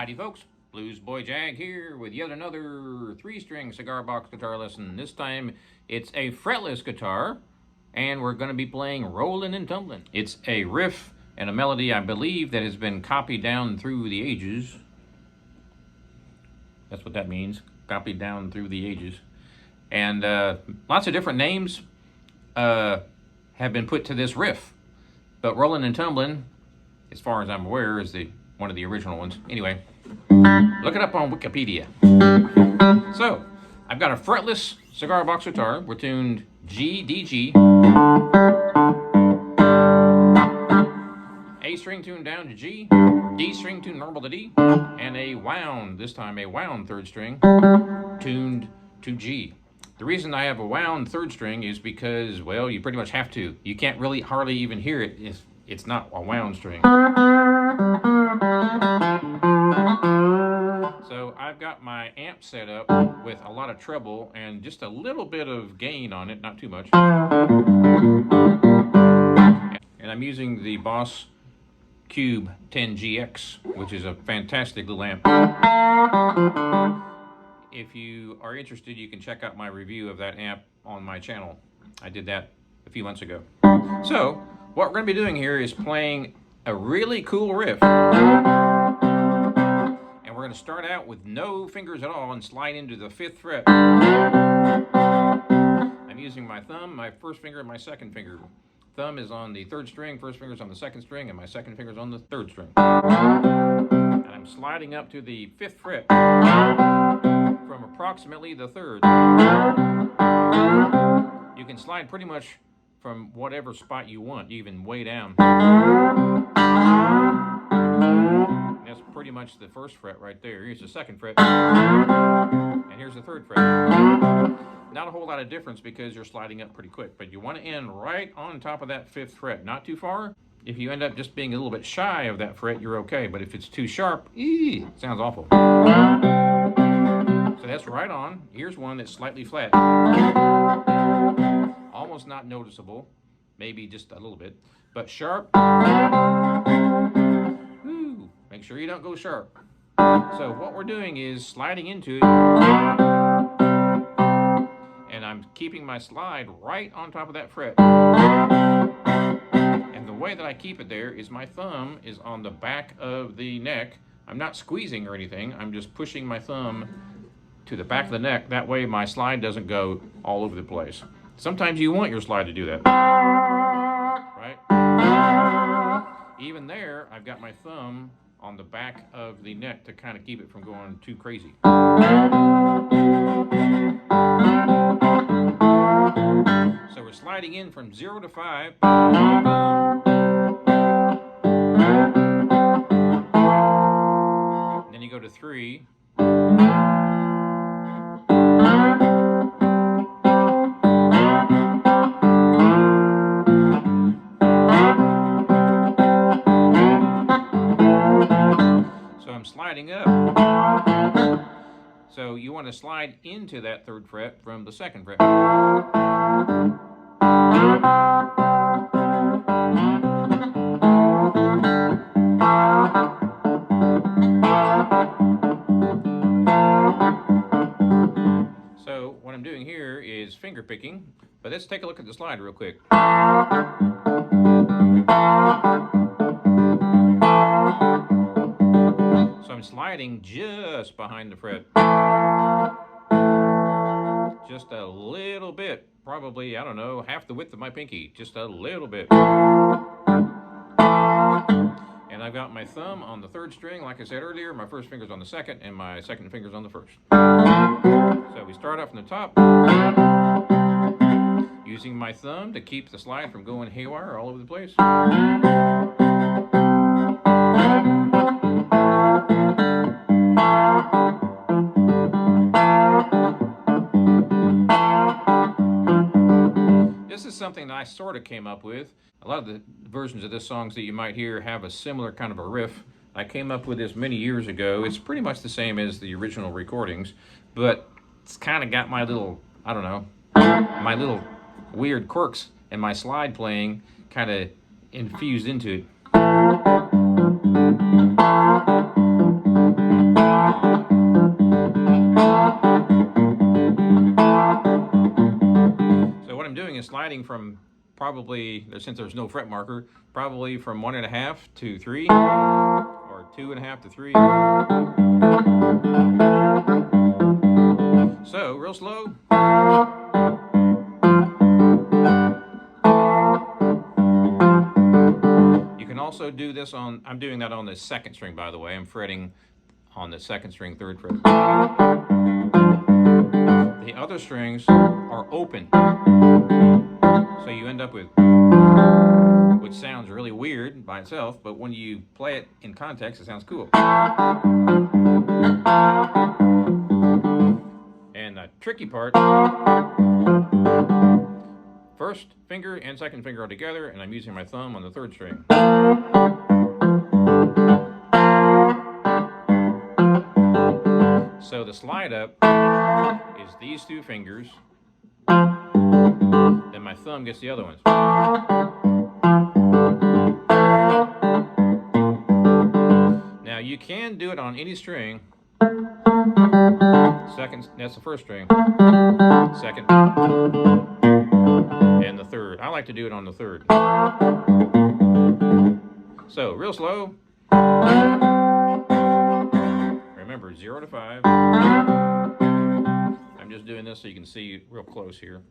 Howdy folks, Bluesboyjag here with yet another 3-string cigar box guitar lesson. This time it's a fretless guitar and we're going to be playing Rollin' and Tumblin'. It's a riff and a melody I believe that has been copied down through the ages. That's what that means, copied down through the ages. And lots of different names have been put to this riff. But Rollin' and Tumblin', as far as I'm aware, is one of the original ones. Anyway, look it up on Wikipedia. So, I've got a fretless cigar box guitar. We're tuned G, D, G. A string tuned down to G. D string tuned normal to D. And a wound, this time a wound 3rd string, tuned to G. The reason I have a wound 3rd string is because, well, you pretty much have to. You can't really hardly even hear it if it's not a wound string. So I've got my amp set up with a lot of treble and just a little bit of gain on it, not too much. And I'm using the Boss Cube 10GX, which is a fantastic little amp. If you are interested, you can check out my review of that amp on my channel. I did that a few months ago. So, what we're going to be doing here is playing a really cool riff. And we're going to start out with no fingers at all and slide into the 5th fret. I'm using my thumb, my 1st finger, and my 2nd finger. Thumb is on the 3rd string, 1st finger is on the 2nd string, and my 2nd finger is on the 3rd string. And I'm sliding up to the 5th fret from approximately the 3rd. You can slide pretty much from whatever spot you want, even way down. That's pretty much the 1st fret right there. Here's the 2nd fret, and here's the 3rd fret. Not a whole lot of difference because you're sliding up pretty quick, but you want to end right on top of that 5th fret, not too far. If you end up just being a little bit shy of that fret, you're okay, but if it's too sharp, it sounds awful. So that's right on. Here's one that's slightly flat. Almost not noticeable, maybe just a little bit, but sharp. Woo, make sure you don't go sharp. So what we're doing is sliding into it, and I'm keeping my slide right on top of that fret. And the way that I keep it there is my thumb is on the back of the neck. I'm not squeezing or anything, I'm just pushing my thumb to the back of the neck. That way my slide doesn't go all over the place. Sometimes you want your slide to do that, right? Even there, I've got my thumb on the back of the neck to kind of keep it from going too crazy. So we're sliding in from 0 to 5. Then you go to 3. Sliding up. So you want to slide into that 3rd fret from the 2nd fret. So what I'm doing here is finger picking, but let's take a look at the slide real quick. Sliding just behind the fret. Just a little bit. Probably, I don't know, half the width of my pinky. Just a little bit. And I've got my thumb on the 3rd string, like I said earlier. My 1st finger's on the 2nd, and my 2nd finger's on the 1st. So we start off from the top, using my thumb to keep the slide from going haywire all over the place. This is something that I sort of came up with. A lot of the versions of this songs that you might hear have a similar kind of a riff. I came up with this many years ago. It's pretty much the same as the original recordings, but it's kind of got my little, I don't know, my little weird quirks and my slide playing kind of infused into it. from probably, since there's no fret marker, probably from 1.5 to 3, or 2.5 to 3. So, real slow. You can also do this on, I'm doing that on the 2nd string, by the way. I'm fretting on the 2nd string, 3rd fret. The other strings are open. So you end up with, which sounds really weird by itself, but when you play it in context, it sounds cool. And the tricky part, first finger and 2nd finger are together, and I'm using my thumb on the 3rd string. So the slide up is these 2 fingers, then my thumb gets the other ones. Now you can do it on any string. 2nd, that's the 1st string. 2nd, and the 3rd. I like to do it on the 3rd. So real slow. Remember, 0 to 5. I'm just doing this so you can see real close here.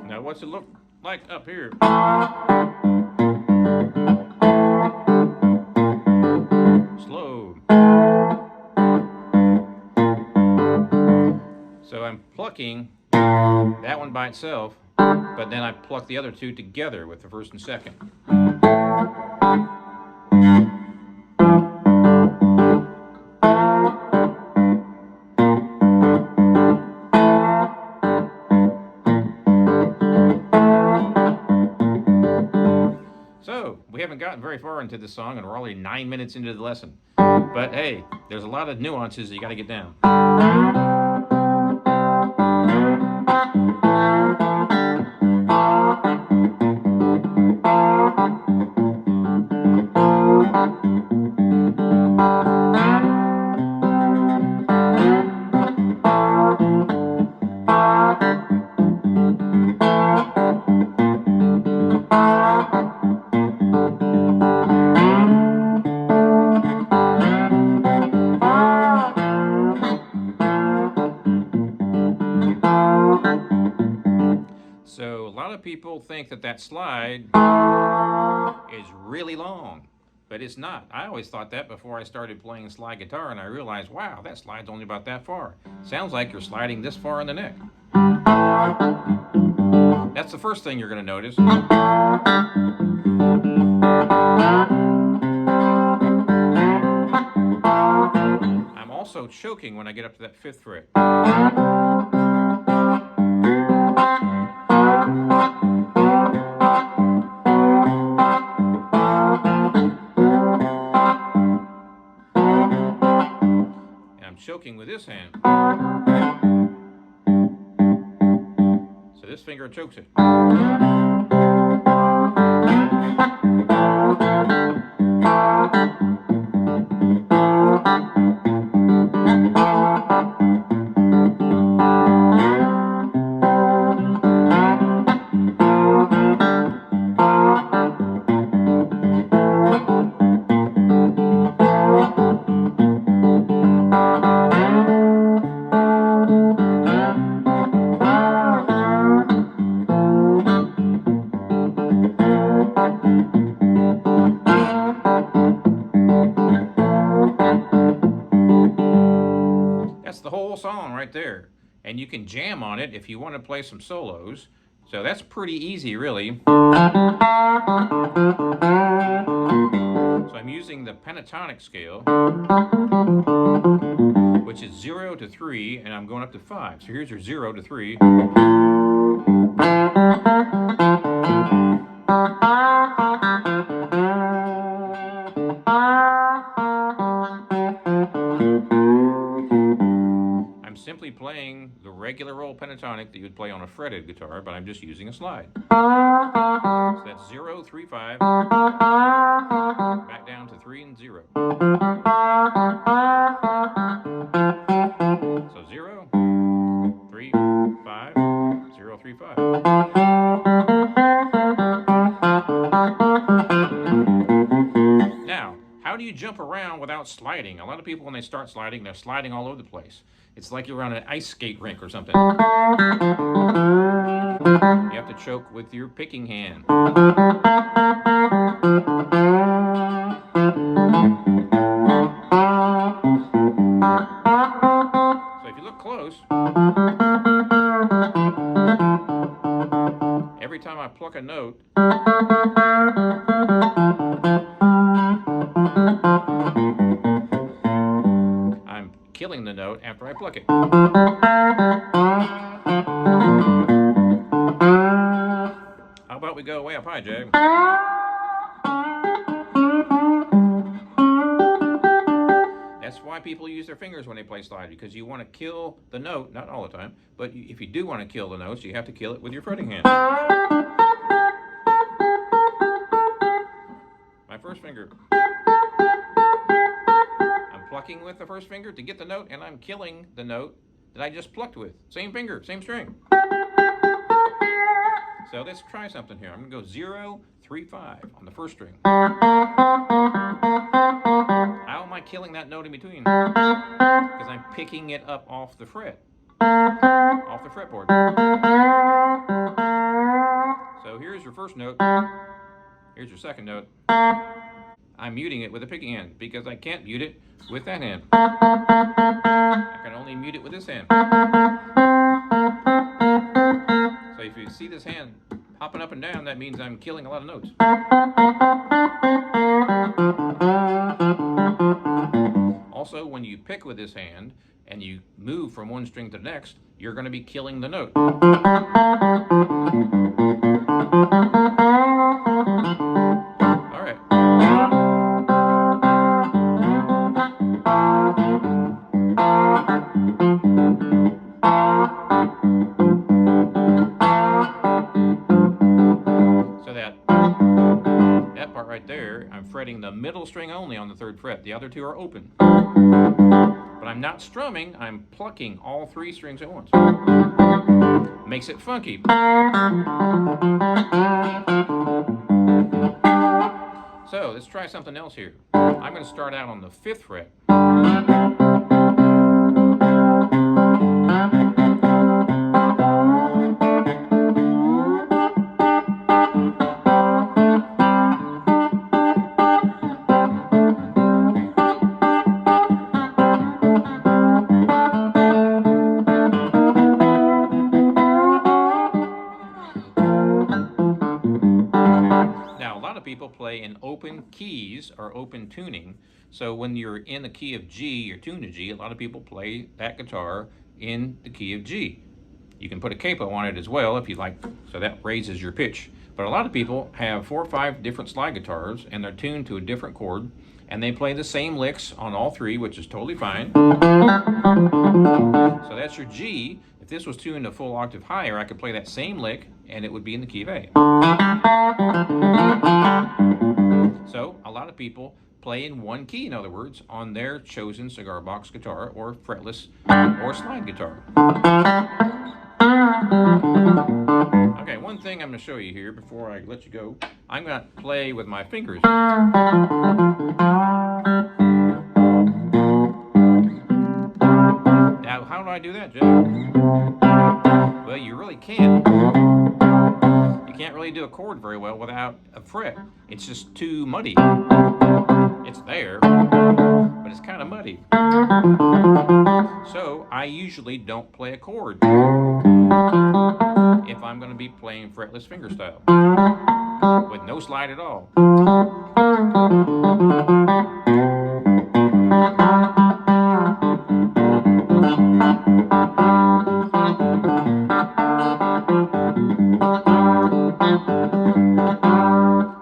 Now, what's it look like up here? So I'm plucking that one by itself, but then I pluck the other 2 together with the 1st and 2nd. So we haven't gotten very far into this song, and we're only 9 minutes into the lesson. But hey, there's a lot of nuances that you got to get down. So a lot of people think that that slide is really long, but it's not. I always thought that before I started playing slide guitar, and I realized, wow, that slide's only about that far. Sounds like you're sliding this far in the neck. That's the first thing you're going to notice. I'm also choking when I get up to that 5th fret. Choking with this hand. So this finger chokes it. That's the whole song right there. And you can jam on it if you want to play some solos. So that's pretty easy, really. So I'm using the Pentatonic scale, which is 0 to 3, and I'm going up to 5. So here's your 0 to 3. I'm simply playing regular old pentatonic that you would play on a fretted guitar, but I'm just using a slide. So that's 0, 3, 5, back down to 3 and 0. So 0, 3, 5, 0, 3, 5. Now, how do you jump around without sliding? A lot of people, when they start sliding, they're sliding all over the place. It's like you're on an ice skate rink or something. You have to choke with your picking hand. So if you look close, every time I pluck a note, I'm killing the note after I pluck it. How about we go way up high, Jag? That's why people use their fingers when they play slide, because you want to kill the note, not all the time, but if you do want to kill the notes, you have to kill it with your fretting hand. My first finger. I'm plucking with the first finger to get the note, and I'm killing the note that I just plucked with. Same finger, same string. So let's try something here. I'm going to go 0, 3, 5 on the first string. How am I killing that note in between? Because I'm picking it up off the fret, off the fretboard. So here's your first note. Here's your second note. I'm muting it with a picking hand because I can't mute it with that hand. I can only mute it with this hand. So if you see this hand hopping up and down, that means I'm killing a lot of notes. Also, when you pick with this hand and you move from one string to the next, you're going to be killing the note. All right. So that part right there, I'm fretting the middle string only on the 3rd fret. The other two are open. But I'm not strumming, I'm plucking all 3 strings at once. Makes it funky. So let's try something else here. I'm going to start out on the 5th fret. People play in open keys or open tuning. So when you're in the key of G, you're tuned to G, a lot of people play that guitar in the key of G. You can put a capo on it as well if you like, so that raises your pitch. But a lot of people have 4 or 5 different slide guitars and they're tuned to a different chord and they play the same licks on all 3, which is totally fine. So that's your G. If this was tuned a full octave higher, I could play that same lick and it would be in the key of A. So a lot of people play in one key, in other words, on their chosen cigar box guitar or fretless or slide guitar. Okay, one thing I'm going to show you here before I let you go, I'm going to play with my fingers. Now, how do I do that, Jeff? Well, you really can't. You can't really do a chord very well without a fret. It's just too muddy. It's there, but it's kind of muddy. So I usually don't play a chord if I'm going to be playing fretless fingerstyle with no slide at all.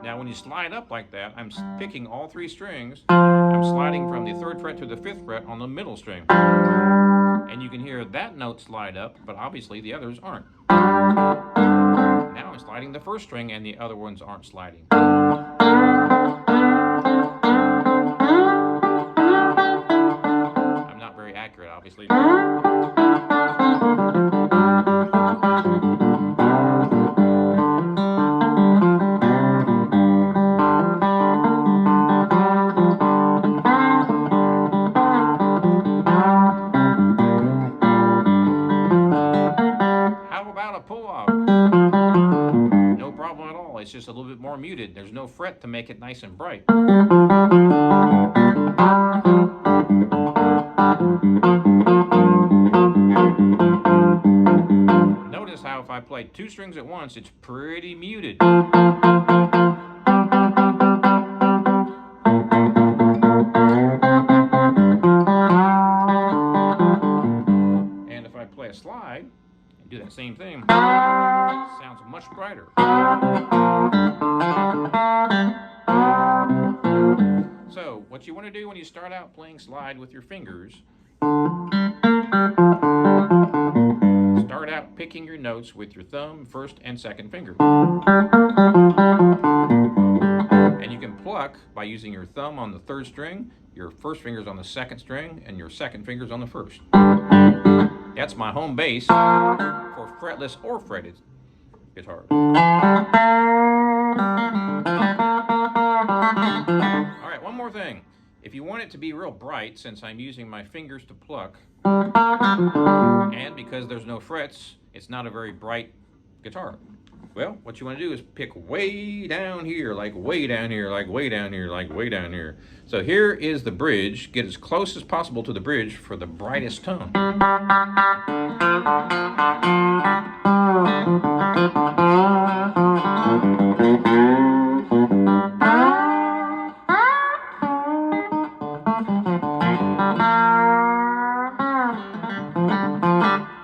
Now when you slide up like that, I'm picking all 3 strings. I'm sliding from the 3rd fret to the 5th fret on the middle string. And you can hear that note slide up, but obviously the others aren't. Now I'm sliding the first string and the other ones aren't sliding. I'm not very accurate, obviously. How about a pull-off? No problem at all. It's just a little bit more muted. There's no fret to make it nice and bright. Notice how if I play two strings at once, it's pretty muted. And if I play a slide and do that same thing, it sounds much brighter. So, what you want to do when you start out playing slide with your fingers, start out picking your notes with your thumb, first and second finger. And you can pluck by using your thumb on the third string, your first finger's on the second string, and your second finger's on the first. That's my home base for fretless or fretted guitars. Alright, one more thing. If you want it to be real bright, since I'm using my fingers to pluck, and because there's no frets, it's not a very bright guitar. Well, what you want to do is pick way down here, like way down here, like way down here, like way down here. So here is the bridge. Get as close as possible to the bridge for the brightest tone.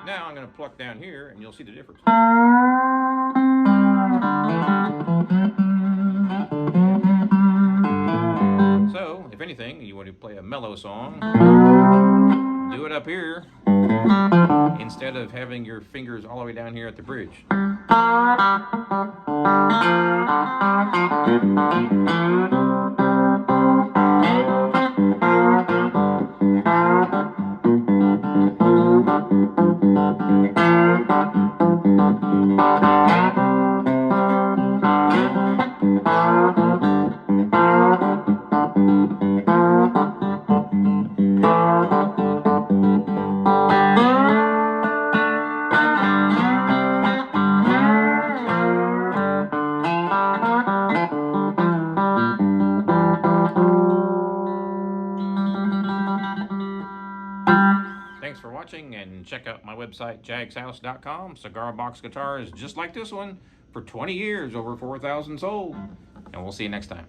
Now I'm going to pluck down here and you'll see the difference. So, if anything, you want to play a mellow song, do it up here instead of having your fingers all the way down here at the bridge. Thanks for watching, and check out my website, jagshouse.com. Cigar box guitars just like this one for 20 years, over 4,000 sold. And we'll see you next time.